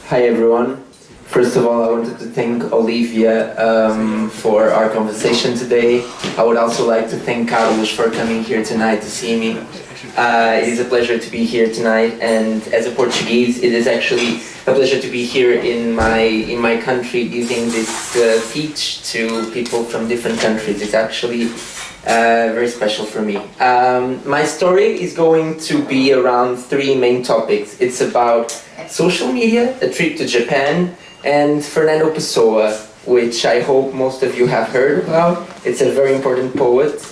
Hi everyone. First of all, I wanted to thank Olivia for our conversation today. I would also like to thank Carlos for coming here tonight to see me. It is a pleasure to be here tonight, and as a Portuguese, it is actually a pleasure to be here in my country giving this speech to people from different countries. It's actually very special for me. My story is going to be around three main topics. It's about social media, a trip to Japan, and Fernando Pessoa, which I hope most of you have heard about. It's a very important poet,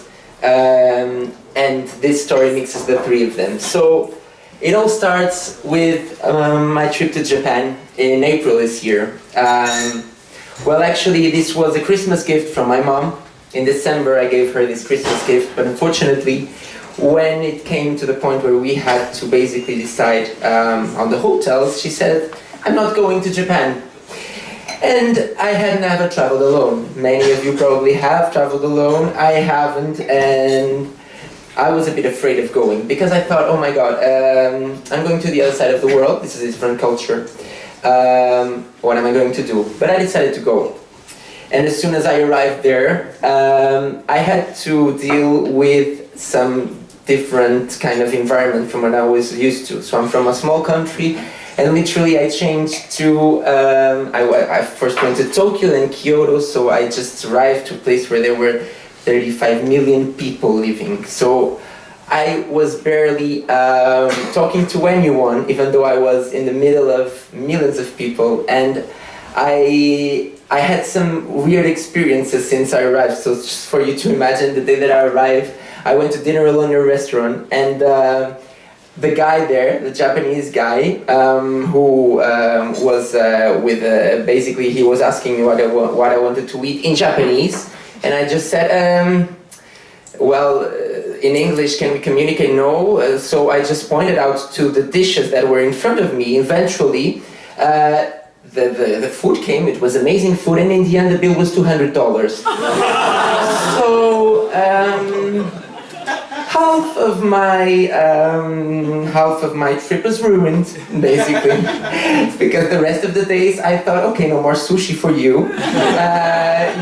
and this story mixes the three of them. So it all starts with my trip to Japan in April this year. Well, actually, this was a Christmas gift from my mom. In December, I gave her this Christmas gift, but unfortunately, when it came to the point where we had to basically decide on the hotels, she said, "I'm not going to Japan." And I had never traveled alone. Many of you probably have traveled alone. I haven't, and I was a bit afraid of going because I thought, oh my god, I'm going to the other side of the world. This is a different culture. What am I going to do? But I decided to go. And as soon as I arrived there, I had to deal with some different kind of environment from what I was used to. So I'm from a small country, and literally I changed to, I first went to Tokyo and Kyoto, so I just arrived to a place where there were 35 million people living. So I was barely talking to anyone, even though I was in the middle of millions of people, and I had some weird experiences since I arrived. So just for you to imagine, the day that I arrived, I went to dinner alone in a restaurant, and the guy there, the Japanese guy, who was with, basically he was asking me what I wanted to eat in Japanese, and I just said, well, in English, can we communicate? No. So I just pointed out to the dishes that were in front of me. Eventually, the food came. It was amazing food, and in the end the bill was $200. So half of my trip was ruined, basically, because the rest of the days I thought, okay, no more sushi for you.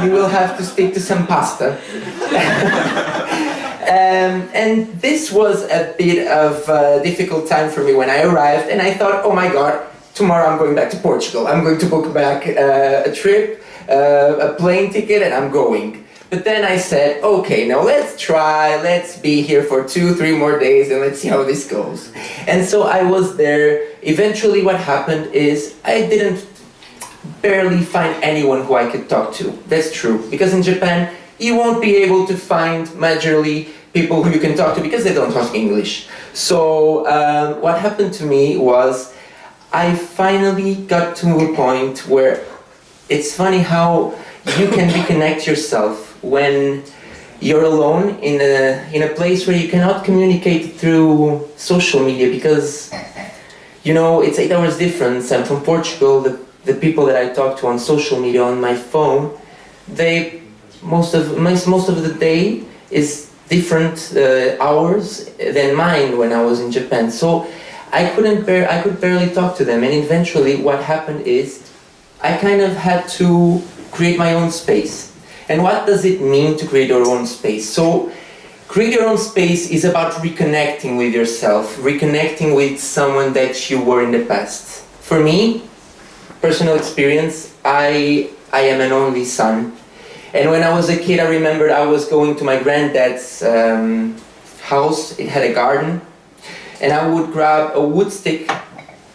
You will have to stick to some pasta. And this was a bit of a difficult time for me when I arrived, and I thought, oh my god, tomorrow I'm going back to Portugal. I'm going to book back a trip, a plane ticket, and I'm going. But then I said, okay, now let's be here for 2-3 more days and let's see how this goes. And so I was there. Eventually what happened is I didn't barely find anyone who I could talk to. That's true, because in Japan you won't be able to find majorly people who you can talk to because they don't talk English. So what happened to me was I finally got to a point where it's funny how you can reconnect yourself when you're alone in a place where you cannot communicate through social media, because you know it's 8 hours difference. I'm from Portugal. The people that I talk to on social media on my phone, they most of the day is different hours than mine when I was in Japan. So I could barely talk to them, and eventually what happened is I kind of had to create my own space. And what does it mean to create your own space? So create your own space is about reconnecting with yourself, reconnecting with someone that you were in the past. For me, personal experience, I am an only son. And when I was a kid, I remember I was going to my granddad's house. It had a garden. And I would grab a wood stick.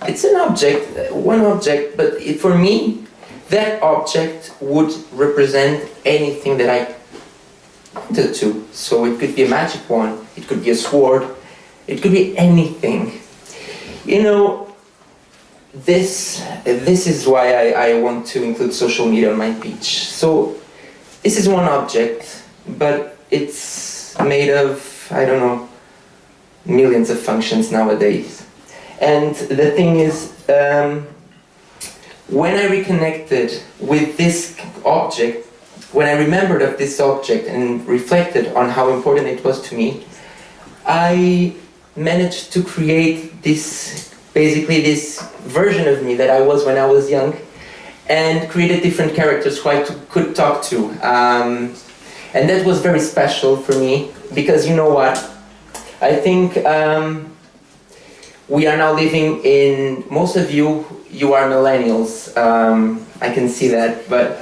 It's an object, one object, but for me, that object would represent anything that I wanted to. So it could be a magic wand, it could be a sword, it could be anything. You know, this is why I want to include social media on my pitch. So this is one object, but it's made of, I don't know, millions of functions nowadays. And the thing is, when I reconnected with this object, when I remembered of this object and reflected on how important it was to me, I managed to create this basically this version of me that I was when I was young, and created different characters who I could talk to. And that was very special for me, because you know what? I think we are now living in, most of you are millennials, I can see that, but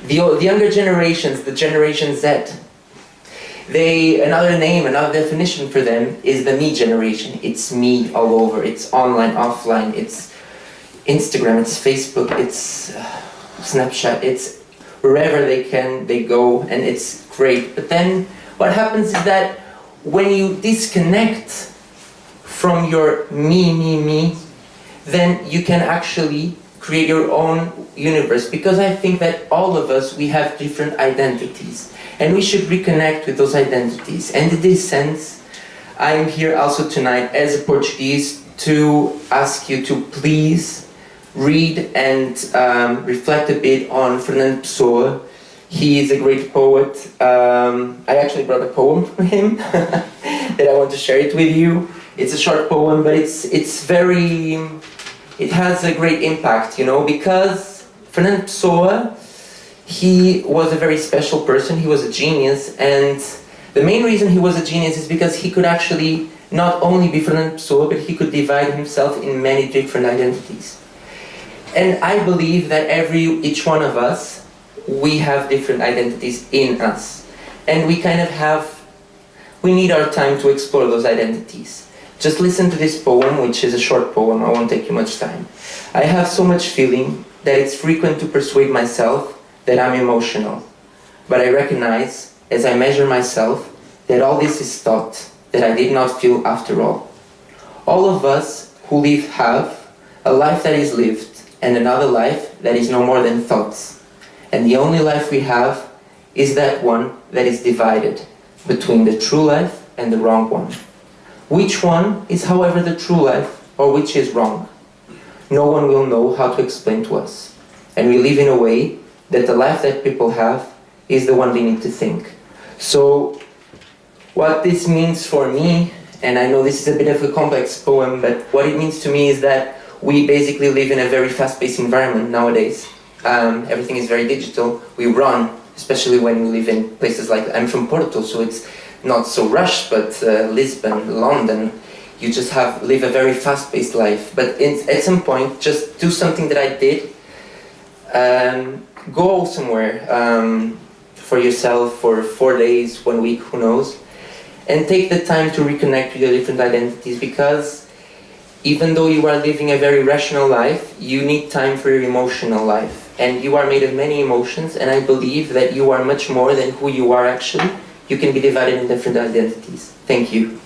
the younger generations, the Generation Z, another name, another definition for them is the me generation. It's me all over. It's online, offline. It's Instagram. It's Facebook. It's Snapchat. It's wherever they go, and it's great. But then what happens is that when you disconnect from your me, then you can actually create your own universe. Because I think that all of us, we have different identities. And we should reconnect with those identities. And in this sense, I'm here also tonight as a Portuguese to ask you to please read and reflect a bit on Fernando Pessoa. He is a great poet. I actually brought a poem from him that I want to share it with you. It's a short poem, but it has a great impact, you know, because Fernando Pessoa, he was a very special person. He was a genius, and the main reason he was a genius is because he could actually not only be Fernando Pessoa, but he could divide himself in many different identities. And I believe that each one of us, we have different identities in us, and we need our time to explore those identities. Just listen to this poem, which is a short poem. I won't take you much time. I have so much feeling that it's frequent to persuade myself that I'm emotional. But I recognize, as I measure myself, that all this is thought, that I did not feel after all. All of us who live have a life that is lived, and another life that is no more than thoughts. And the only life we have is that one that is divided between the true life and the wrong one. Which one is, however, the true life, or which is wrong? No one will know how to explain to us. And we live in a way that the life that people have is the one they need to think. So what this means for me, and I know this is a bit of a complex poem, but what it means to me is that we basically live in a very fast-paced environment nowadays. Everything is very digital. We run, especially when we live in places like, I'm from Porto, so it's not so rushed, but Lisbon, London, you just live a very fast-paced life. But at some point, just do something that I did. Go somewhere for yourself for 4 days, 1 week, who knows, and take the time to reconnect with your different identities, because even though you are living a very rational life, you need time for your emotional life, and you are made of many emotions, and I believe that you are much more than who you are actually. You can be divided in different identities. Thank you.